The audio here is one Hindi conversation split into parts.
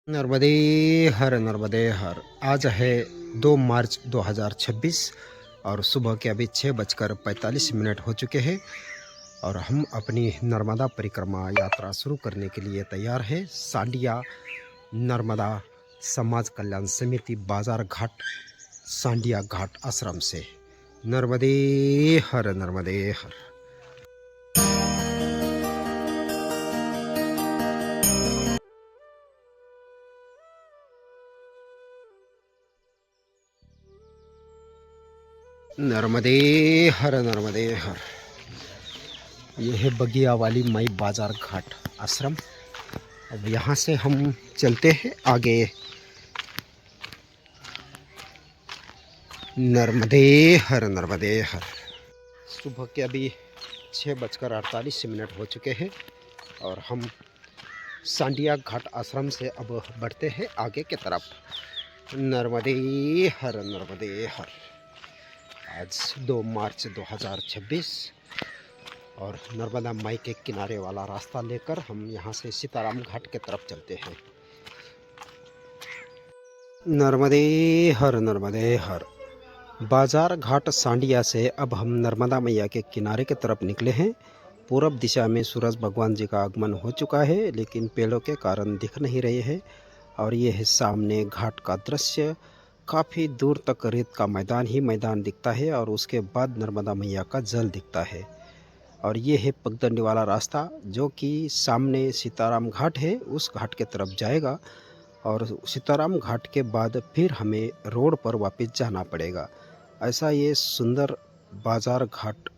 नर्मदे नर्मदे हर। आज है 2 मार्च 2026 और सुबह के अभी 6:45 हो चुके हैं और हम अपनी नर्मदा परिक्रमा यात्रा शुरू करने के लिए तैयार हैं। सांडिया नर्मदा समाज कल्याण समिति बाजार घाट सांडिया घाट आश्रम से। नर्मदे हर नर्मदे हर। नर्मदे हर नर्मदे हर। यह है बगिया वाली माई बाजार घाट आश्रम। अब यहाँ से हम चलते हैं आगे। नर्मदे हर नर्मदे हर। सुबह के अभी 6:48 हो चुके हैं और हम सांडिया घाट आश्रम से अब बढ़ते हैं आगे की तरफ। नर्मदे नर्मदे हर। आज 2 मार्च 2026 और नर्मदा माई के किनारे वाला रास्ता लेकर हम यहाँ से सीताराम घाट की तरफ चलते हैं। नर्मदे हर। बाजार घाट सांडिया से अब हम नर्मदा मैया के किनारे की तरफ निकले हैं। पूरब दिशा में सूरज भगवान जी का आगमन हो चुका है, लेकिन पेड़ों के कारण दिख नहीं रहे हैं। और ये है सामने घाट का दृश्य। काफ़ी दूर तक रेत का मैदान ही मैदान दिखता है और उसके बाद नर्मदा मैया का जल दिखता है। और ये है पगडंडी वाला रास्ता जो कि सामने सीताराम घाट है, उस घाट के तरफ जाएगा। और सीताराम घाट के बाद फिर हमें रोड पर वापस जाना पड़ेगा। ऐसा ये सुंदर बाजार घाट।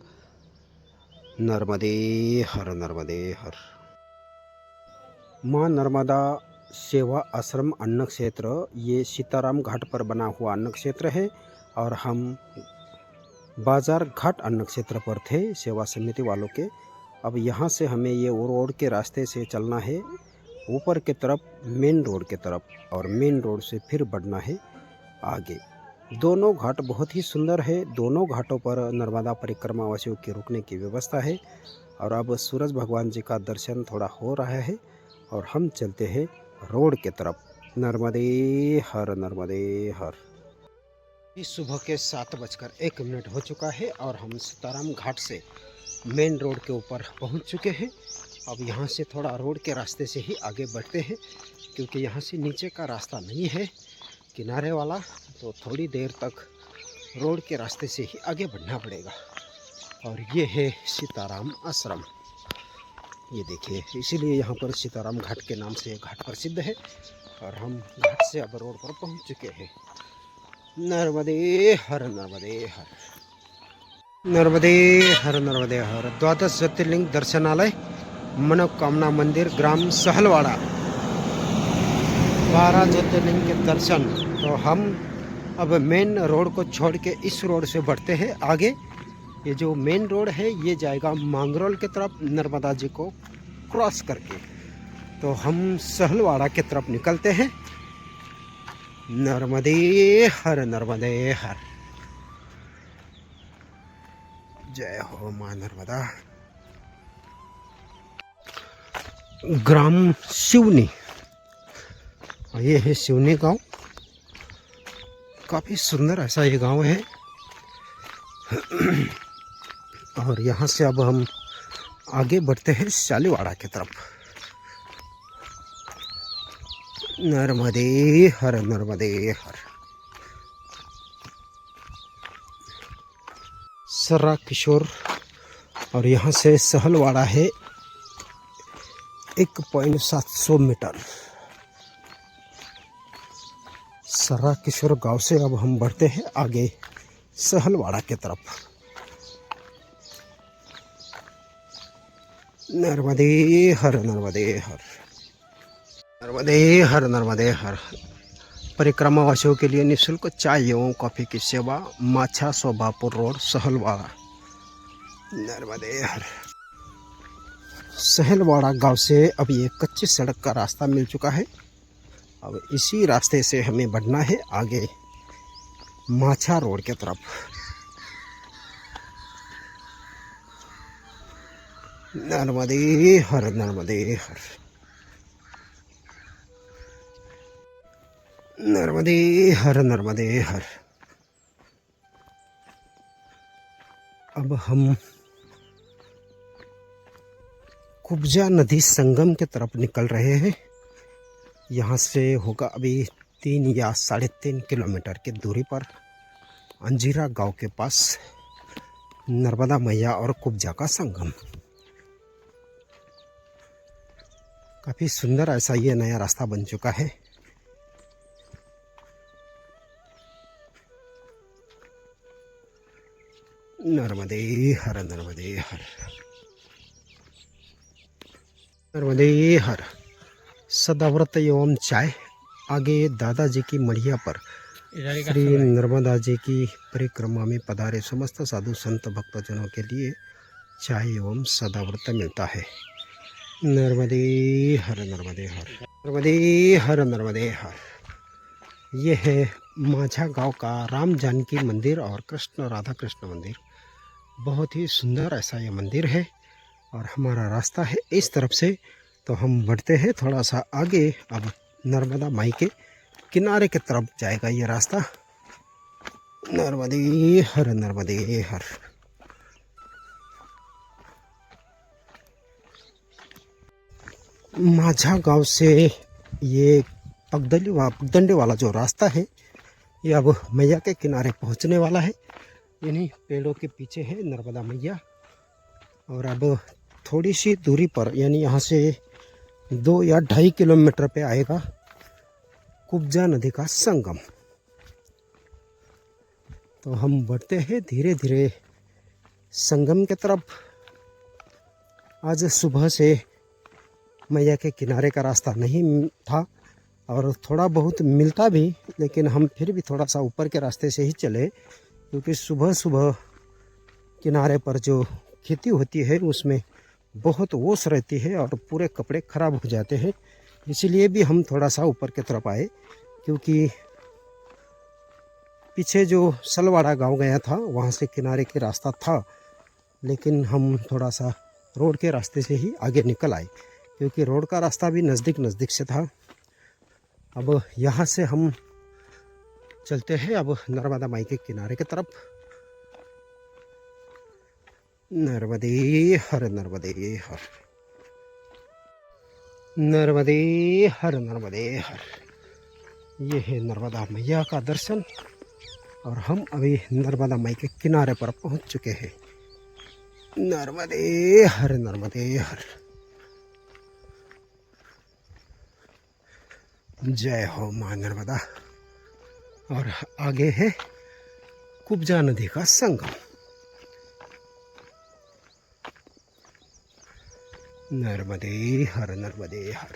नर्मदे हर। माँ नर्मदा सेवा आश्रम अन्न क्षेत्र, ये सीताराम घाट पर बना हुआ अन्न क्षेत्र है। और हम बाजार घाट अन्न क्षेत्र पर थे सेवा समिति वालों के। अब यहाँ से हमें ये रोड के रास्ते से चलना है ऊपर की तरफ, मेन रोड की तरफ, और मेन रोड से फिर बढ़ना है आगे। दोनों घाट बहुत ही सुंदर है। दोनों घाटों पर नर्मदा परिक्रमा वासियों के रुकने की व्यवस्था है। और अब सूरज भगवान जी का दर्शन थोड़ा हो रहा है और हम चलते हैं रोड के तरफ। नर्मदे हर नर्मदे हर। इस सुबह के 7:01 हो चुका है और हम सीताराम घाट से मेन रोड के ऊपर पहुंच चुके हैं। अब यहाँ से थोड़ा रोड के रास्ते से ही आगे बढ़ते हैं, क्योंकि यहाँ से नीचे का रास्ता नहीं है किनारे वाला, तो थोड़ी देर तक रोड के रास्ते से ही आगे बढ़ना पड़ेगा। और ये है सीताराम आश्रम, ये देखिए, इसीलिए यहाँ पर सीताराम घाट के नाम से घाट प्रसिद्ध है। और हम घाट से अब रोड पर पहुँच चुके हैं। नर्मदे हर नर्मदे हर। नर्मदे नर्मदे हर। द्वादश ज्योतिर्लिंग दर्शनालय, मनोकामना मंदिर, ग्राम सहलवाड़ा, 12 ज्योतिर्लिंग के दर्शन। तो हम अब मेन रोड को छोड़ के इस रोड से बढ़ते हैं आगे। ये जो मेन रोड है ये जाएगा मांगरोल की तरफ, नर्मदा जी को क्रॉस करके। तो हम सहलवाड़ा की तरफ निकलते हैं। नर्मदे हर नर्मदे हर। जय हो माँ नर्मदा। ग्राम शिवनी, ये है शिवनी गांव। काफ़ी सुंदर ऐसा ये गांव है। और यहाँ से अब हम आगे बढ़ते हैं शालीवाड़ा की तरफ। नर्मदे हर नर्मदे हर। सर्रा किशोर, और यहाँ से सहलवाड़ा है 1.700 मीटर। सर्रा किशोर गांव से अब हम बढ़ते हैं आगे सहलवाड़ा की तरफ। नर्मदे हर नर्मदे हर। नर्मदे नर्मदे हर। परिक्रमा वासियों के लिए निःशुल्क चाय एवं कॉफ़ी की सेवा, माछा शोभापुर रोड सहलवाड़ा। नर्मदे हर। सहलवाड़ा गांव से अब ये कच्ची सड़क का रास्ता मिल चुका है। अब इसी रास्ते से हमें बढ़ना है आगे माछा रोड की तरफ। नर्मदे हर नर्मदे हर। नर्मदे हर नर्मदे हर। अब हम कुब्जा नदी संगम की तरफ निकल रहे हैं। यहाँ से होगा अभी 3 या 3.5 किलोमीटर की दूरी पर अंजीरा गांव के पास नर्मदा मैया और कुब्जा का संगम। काफ़ी सुंदर ऐसा ये नया रास्ता बन चुका है। नर्मदे हर नर्मदे हर नर्मदे हर। सदाव्रत एवं चाय। आगे दादाजी की मढ़िया पर श्री नर्मदा जी की परिक्रमा में पधारे समस्त साधु संत भक्तजनों के लिए चाय एवं सदाव्रत मिलता है। नर्मदे हर नर्मदे हर नर्मदे हर नर्मदे हर। ये है माझा गांव का राम जानकी मंदिर और कृष्ण राधा कृष्ण मंदिर। बहुत ही सुंदर ऐसा ये मंदिर है और हमारा रास्ता है इस तरफ से, तो हम बढ़ते हैं थोड़ा सा आगे। अब नर्मदा माई के किनारे की तरफ जाएगा ये रास्ता। नर्मदे हर नर्मदे हर। माझा गांव से ये पगडंडी वाला जो रास्ता है ये अब मैया के किनारे पहुंचने वाला है। इन्हीं पेड़ों के पीछे है नर्मदा मैया। और अब थोड़ी सी दूरी पर यानी यहाँ से 2 या 2.5 किलोमीटर पे आएगा कुब्जा नदी का संगम। तो हम बढ़ते हैं धीरे धीरे संगम के तरफ। आज सुबह से मैया के किनारे का रास्ता नहीं था और थोड़ा बहुत मिलता भी, लेकिन हम फिर भी थोड़ा सा ऊपर के रास्ते से ही चले, क्योंकि सुबह सुबह किनारे पर जो खेती होती है उसमें बहुत ओस रहती है और पूरे कपड़े ख़राब हो जाते हैं। इसीलिए भी हम थोड़ा सा ऊपर की तरफ आए, क्योंकि पीछे जो सलवाड़ा गांव गया था वहाँ से किनारे के रास्ता था, लेकिन हम थोड़ा सा रोड के रास्ते से ही आगे निकल आए, क्योंकि रोड का रास्ता भी नज़दीक से था। अब यहाँ से हम चलते हैं अब नर्मदा माई के किनारे की तरफ। नर्मदे हर नर्मदे हर नर्मदे हर नर्मदे हर। ये है नर्मदा मैया का दर्शन और हम अभी नर्मदा माई के किनारे पर पहुंच चुके हैं। नर्मदे हर नर्मदे हर। जय हो माँ नर्मदा। और आगे है कुब्जा नदी का संगम। नर्मदे हर नर्मदे हर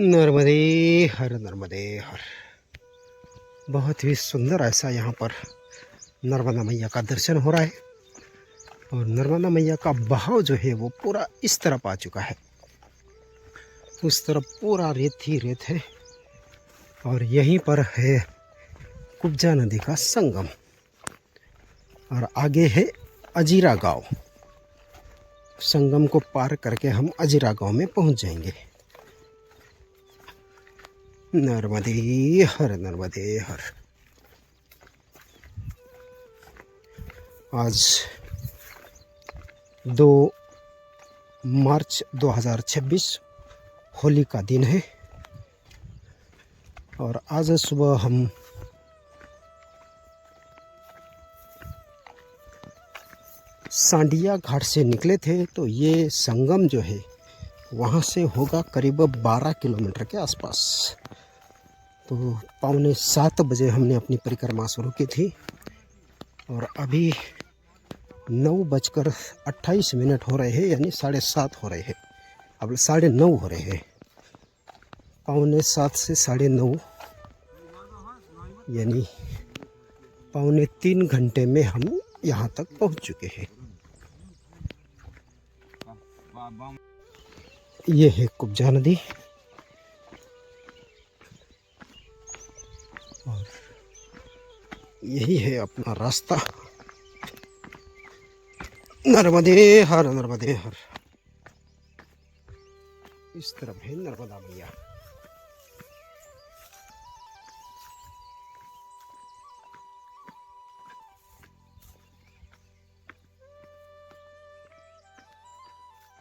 नर्मदे हर नर्मदे हर। बहुत ही सुंदर ऐसा यहाँ पर नर्मदा मैया का दर्शन हो रहा है और नर्मदा मैया का बहाव जो है वो पूरा इस तरफ आ चुका है। उस तरफ पूरा रेत ही रेत है और यहीं पर है कुब्जा नदी का संगम और आगे है अजीरा गांव। संगम को पार करके हम अजीरा गांव में पहुंच जाएंगे। नर्मदे हर नर्मदे हर। आज 2 मार्च 2026 होली का दिन है और आज सुबह हम सांडिया घाट से निकले थे, तो ये संगम जो है वहाँ से होगा करीब 12 किलोमीटर के आसपास। तो 6:45 बजे हमने अपनी परिक्रमा शुरू की थी और अभी 9:28 हो रहे हैं, यानी 7:30 हो रहे हैं। अब 9:30 हो रहे हैं। 7:45 से 9:30 यानी 2.25 घंटे में हम यहाँ तक पहुँच चुके हैं। ये है कुब्जा नदी और यही है अपना रास्ता। नर्मदे हर नर्मदे हर। इस तरफ है नर्मदा मैया।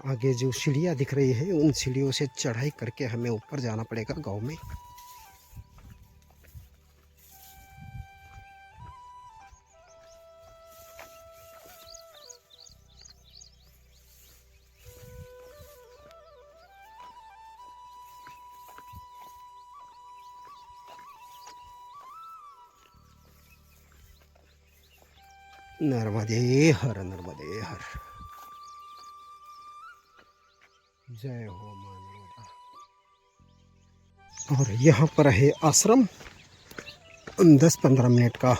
आगे जो सीढ़ियाँ दिख रही है उन सीढ़ियों से चढ़ाई करके हमें ऊपर जाना पड़ेगा गांव में। नर्मदे हर, नर्मदे हर। जय हो मां नर्मदा। और यहाँ पर है आश्रम। 10-15 मिनट का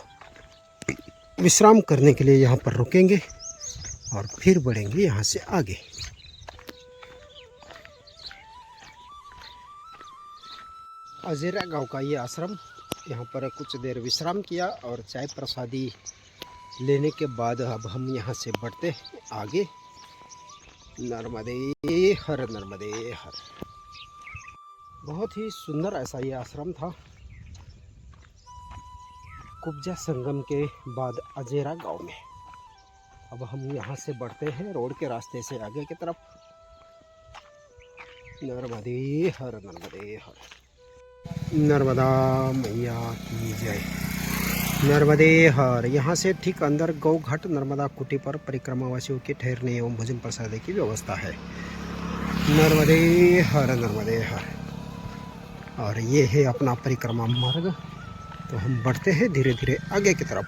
विश्राम करने के लिए यहाँ पर रुकेंगे और फिर बढ़ेंगे यहाँ से आगे। अजेरा गांव का ये आश्रम। यहाँ पर कुछ देर विश्राम किया और चाय प्रसादी लेने के बाद अब हम यहाँ से बढ़ते आगे। नर्मदे हर, नर्मदे हर। बहुत ही सुंदर ऐसा ये आश्रम था। कुब्जा संगम के बाद अजेरा गांव में। अब हम यहाँ से बढ़ते हैं रोड के रास्ते से आगे की तरफ। नर्मदे हर, नर्मदे हर। नर्मदा मैया की जय। नर्मदे हर। यहाँ से ठीक अंदर गौ घाट नर्मदा कुटी पर परिक्रमावासियों के ठहरने एवं भोजन प्रसाद की व्यवस्था है। नर्मदे हर, नर्मदे हर। और ये है अपना परिक्रमा मार्ग। तो हम बढ़ते हैं धीरे धीरे आगे की तरफ।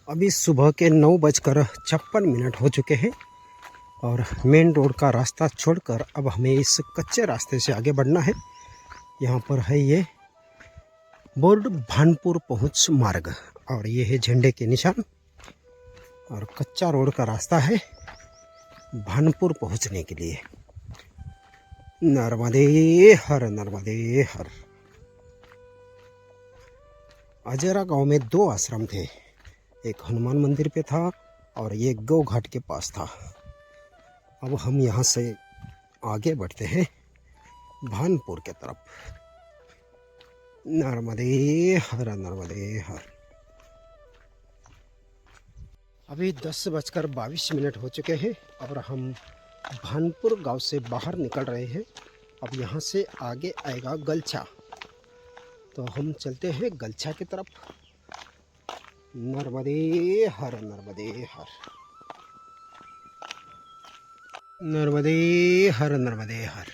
अभी सुबह के 9:56 हो चुके हैं और मेन रोड का रास्ता छोड़कर अब हमें इस कच्चे रास्ते से आगे बढ़ना है। यहाँ पर है ये बोर्ड भानपुर पहुँच मार्ग और ये है झंडे के निशान। और कच्चा रोड का रास्ता है भानपुर पहुँचने के लिए। नर्मदे हर, नर्मदे हर। अजेरा गांव में 2 आश्रम थे। एक हनुमान मंदिर पे था और ये गौ घाट के पास था। अब हम यहाँ से आगे बढ़ते हैं भानपुर के तरफ। नर्मदे हर, नर्मदे हर। अभी 10:22 हो चुके हैं और हम भानपुर गांव से बाहर निकल रहे हैं। अब यहाँ से आगे आएगा गलछा। तो हम चलते हैं गलछा की तरफ। नर्मदे हर, नर्मदे हर। नर्मदे हर, नर्मदे हर।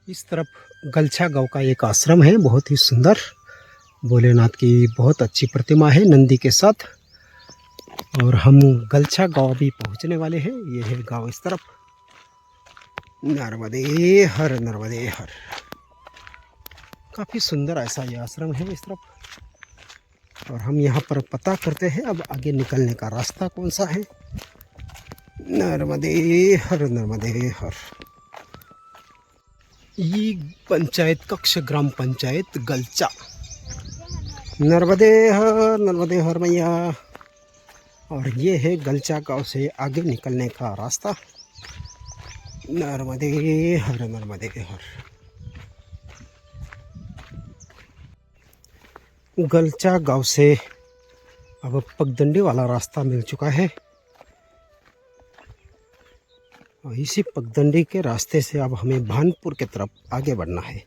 इस तरफ गलछा गांव का एक आश्रम है, बहुत ही सुंदर। भोलेनाथ की बहुत अच्छी प्रतिमा है नंदी के साथ। और हम गलछा गांव भी पहुंचने वाले हैं। ये है गांव इस तरफ। नर्मदे हर, नर्मदे हर। काफ़ी सुंदर ऐसा ये आश्रम है इस तरफ। और हम यहाँ पर पता करते हैं अब आगे निकलने का रास्ता कौन सा है। नर्मदे हर, नर्मदे हर। ये पंचायत कक्ष ग्राम पंचायत गलचा। नर्मदे हर, नर्मदे हर मैया। और ये है गलचा गांव से आगे निकलने का रास्ता। नर्मदे हर, नर्मदे हर। गलचा गांव से अब पगडंडी वाला रास्ता मिल चुका है और इसी पगडंडी के रास्ते से अब हमें भानपुर की तरफ आगे बढ़ना है।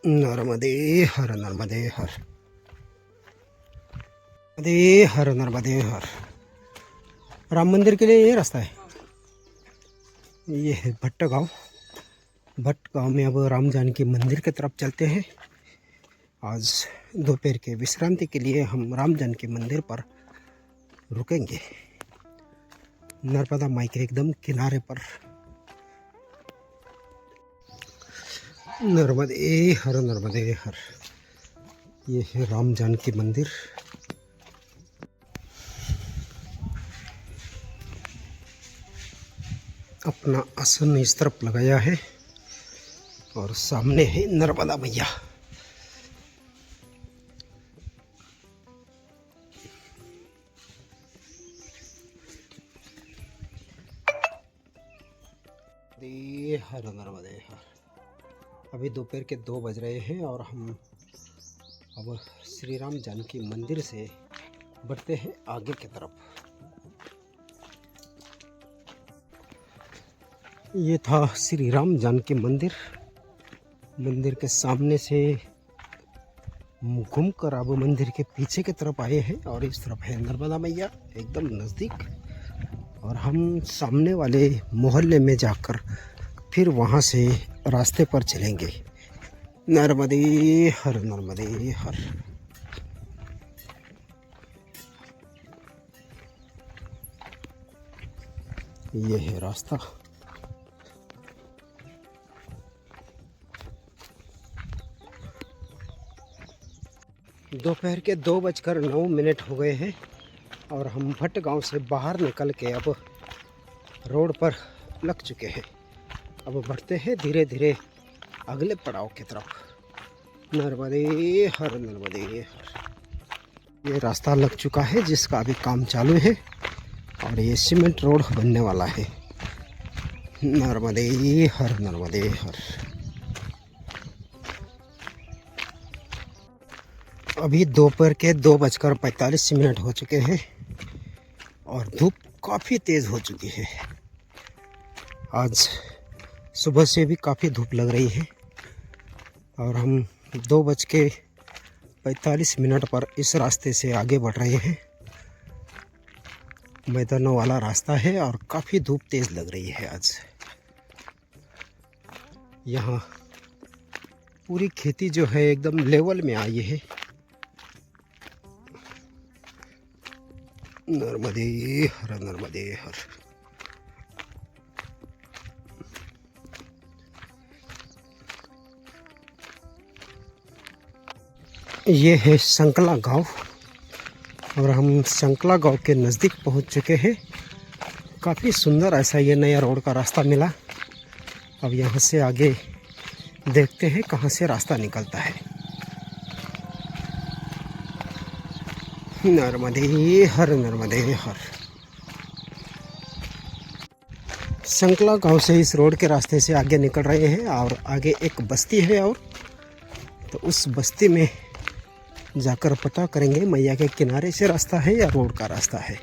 नर्मदे हर, नर्मदे हर। नर्मदे हर, नर्मदे हर। राम मंदिर के लिए ये रास्ता है। ये है भट्ट गांव। भट्ट गांव में अब राम जानकी मंदिर की तरफ चलते हैं। आज दोपहर के विश्रांति के लिए हम राम जानकी मंदिर पर रुकेंगे। नर्मदा माई के एकदम किनारे पर। नर्मदे हर, नर्मदे हर। ये है राम जानकी मंदिर। अपना आसन इस तरफ लगाया है और सामने है नर्मदा मैया। नर्मदे हर नर्मदे हर। अभी दोपहर के 2 बज रहे हैं और हम अब श्री राम जानकी मंदिर से बढ़ते हैं आगे की तरफ। ये था श्री राम जानकी मंदिर। मंदिर के सामने से घूमकर अब मंदिर के पीछे की तरफ आए हैं और इस तरफ है नर्मदा मैया एकदम नज़दीक। और हम सामने वाले मोहल्ले में जाकर फिर वहाँ से रास्ते पर चलेंगे। नर्मदे हर नर्मदे हर। ये है रास्ता। दोपहर के 2:09 हो गए हैं और हम भट्ट गांव से बाहर निकल के अब रोड पर लग चुके हैं। अब बढ़ते हैं धीरे धीरे अगले पड़ाव की तरफ। नर्मदे हर नर्मदे हर। ये रास्ता लग चुका है जिसका अभी काम चालू है और ये सीमेंट रोड बनने वाला है। नर्मदे हर नर्मदे हर। अभी दोपहर के 2:45 हो चुके हैं और धूप काफ़ी तेज़ हो चुकी है। आज सुबह से भी काफ़ी धूप लग रही है और हम 2:45 पर इस रास्ते से आगे बढ़ रहे हैं। मैदानों वाला रास्ता है और काफ़ी धूप तेज़ लग रही है आज। यहाँ पूरी खेती जो है एकदम लेवल में आई है। नर्मदे हर नर्मदे हर। ये है संकला गांव और हम संकला गांव के नज़दीक पहुंच चुके हैं। काफ़ी सुंदर ऐसा ये नया रोड का रास्ता मिला। अब यहाँ से आगे देखते हैं कहाँ से रास्ता निकलता है। नर्मदे हर नर्मदे हर। संकला गांव से इस रोड के रास्ते से आगे निकल रहे हैं और आगे एक बस्ती है और तो उस बस्ती में जाकर पता करेंगे मैया के किनारे से रास्ता है या रोड का रास्ता है,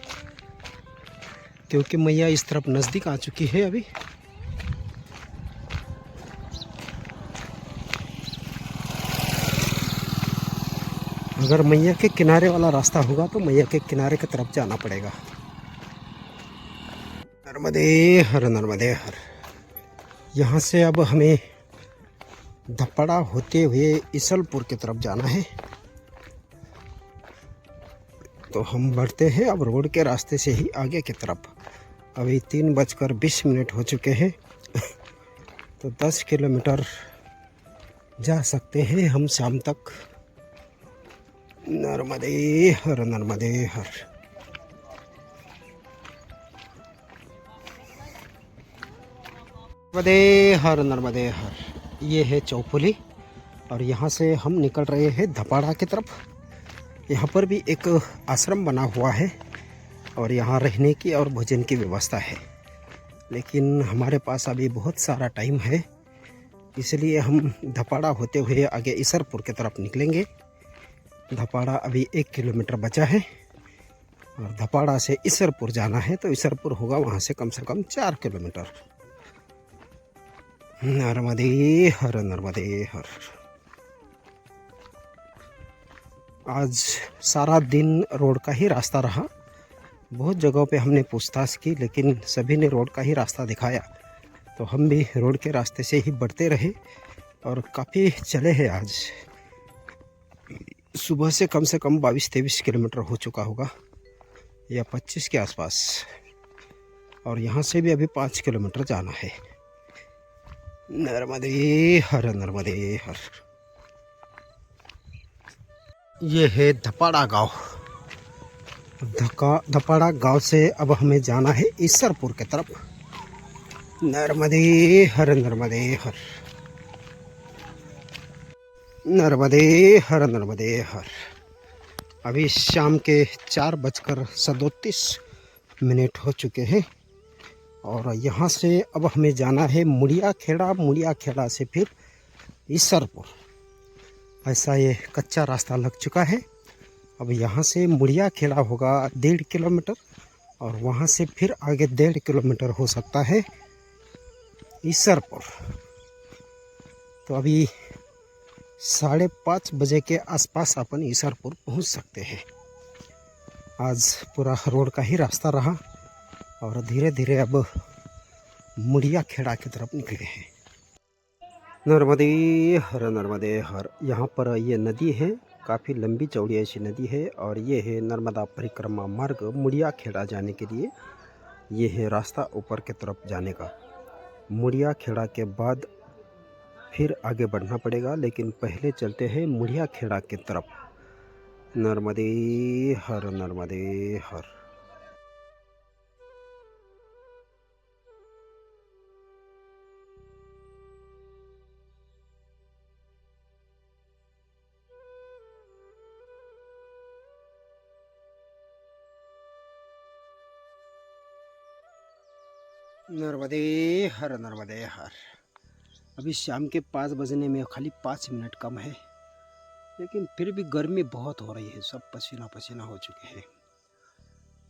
क्योंकि मैया इस तरफ नज़दीक आ चुकी है अभी। अगर मैया के किनारे वाला रास्ता होगा तो मैया के किनारे की तरफ जाना पड़ेगा। नर्मदे हर नर्मदे हर। यहाँ से अब हमें धपड़ा होते हुए इसलपुर की तरफ जाना है, तो हम बढ़ते हैं अब रोड के रास्ते से ही आगे की तरफ। अभी 3:20 हो चुके हैं तो 10 किलोमीटर जा सकते हैं हम शाम तक। नर्मदे हर नर्मदे हर। नर्मदे हर नर्मदे हर। ये है चौपुली और यहाँ से हम निकल रहे हैं धपाड़ा की तरफ। यहाँ पर भी एक आश्रम बना हुआ है और यहाँ रहने की और भोजन की व्यवस्था है, लेकिन हमारे पास अभी बहुत सारा टाइम है, इसलिए हम धपाड़ा होते हुए आगे इसरपुर की तरफ निकलेंगे। धपाड़ा अभी 1 किलोमीटर बचा है और धपाड़ा से इसरपुर जाना है, तो इसरपुर होगा वहाँ से कम 4 किलोमीटर। नर्मदे हर नर्मदे हर। आज सारा दिन रोड का ही रास्ता रहा। बहुत जगहों पे हमने पूछताछ की लेकिन सभी ने रोड का ही रास्ता दिखाया, तो हम भी रोड के रास्ते से ही बढ़ते रहे और काफ़ी चले हैं। आज सुबह से कम 22-23 किलोमीटर हो चुका होगा या 25 के आसपास, और यहाँ से भी अभी 5 किलोमीटर जाना है। नर्मदे हर नर्मदे हर। ये है धपाड़ा गांव। धपाड़ा गांव से अब हमें जाना है इसरपुर की तरफ। नर्मदे हर नर्मदे हर। नर्मदे हर नर्मदे हर। अभी शाम के 4:37 हो चुके हैं और यहाँ से अब हमें जाना है मुड़िया खेड़ा, मुड़िया खेड़ा से फिर ईसरपुर। ऐसा ये कच्चा रास्ता लग चुका है। अब यहाँ से मुड़िया खेड़ा होगा 1.5 किलोमीटर और वहाँ से फिर आगे 1.5 किलोमीटर हो सकता है ईसरपुर। तो अभी 5:30 बजे के आसपास अपन ईसरपुर पहुँच सकते हैं। आज पूरा रोड का ही रास्ता रहा और धीरे धीरे अब मुड़िया खेड़ा की तरफ निकले हैं। नर्मदे हर, नर्मदे हर। यहाँ पर ये नदी है, काफ़ी लंबी चौड़ी ऐसी नदी है और ये है नर्मदा परिक्रमा मार्ग मुड़िया खेड़ा जाने के लिए। ये है रास्ता ऊपर की तरफ जाने का। मुड़िया खेड़ा के बाद फिर आगे बढ़ना पड़ेगा, लेकिन पहले चलते हैं मुड़िया खेड़ा की तरफ। नर्मदे हर, नर्मदे हर। नर्मदे हर, नर्मदे हर। अभी शाम के 5 बजने में खाली 5 मिनट कम है, लेकिन फिर भी गर्मी बहुत हो रही है। सब पसीना पसीना हो चुके हैं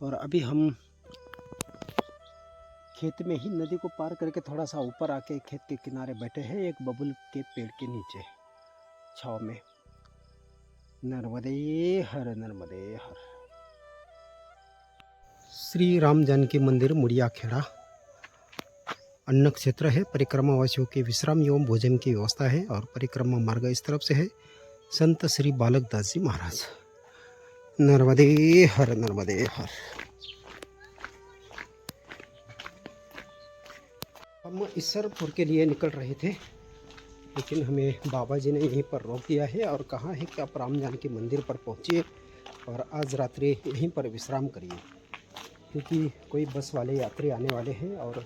और अभी हम खेत में ही नदी को पार करके थोड़ा सा ऊपर आके खेत के किनारे बैठे हैं, एक बबुल के पेड़ के नीचे छाव में। नर्मदे हर, नर्मदे हर। श्री राम जानकी मंदिर मुड़िया खेड़ा अन्न क्षेत्र है। परिक्रमा वासियों के विश्राम एवं भोजन की व्यवस्था है और परिक्रमा मार्ग इस तरफ से है। संत श्री बालक दास जी महाराज। नर्मदे हर, नर्मदे हर। हम ईसरपुर के लिए निकल रहे थे, लेकिन हमें बाबा जी ने यहीं पर रोक दिया है और कहा है कि आप राम जानकी मंदिर पर पहुँचिए और आज रात्रि यहीं पर विश्राम करिए, क्योंकि कोई बस वाले यात्री आने वाले हैं और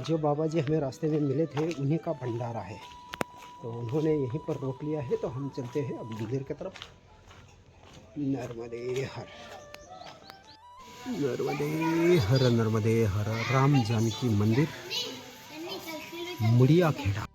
जो बाबा जी हमें रास्ते में मिले थे उन्हीं का भंडारा है, तो उन्होंने यहीं पर रोक लिया है। तो हम चलते हैं अब मंदिर की तरफ। नर्मदे हर, नर्मदे हर, नर्मदे हर। राम जानकी मंदिर मुड़िया खेड़ा।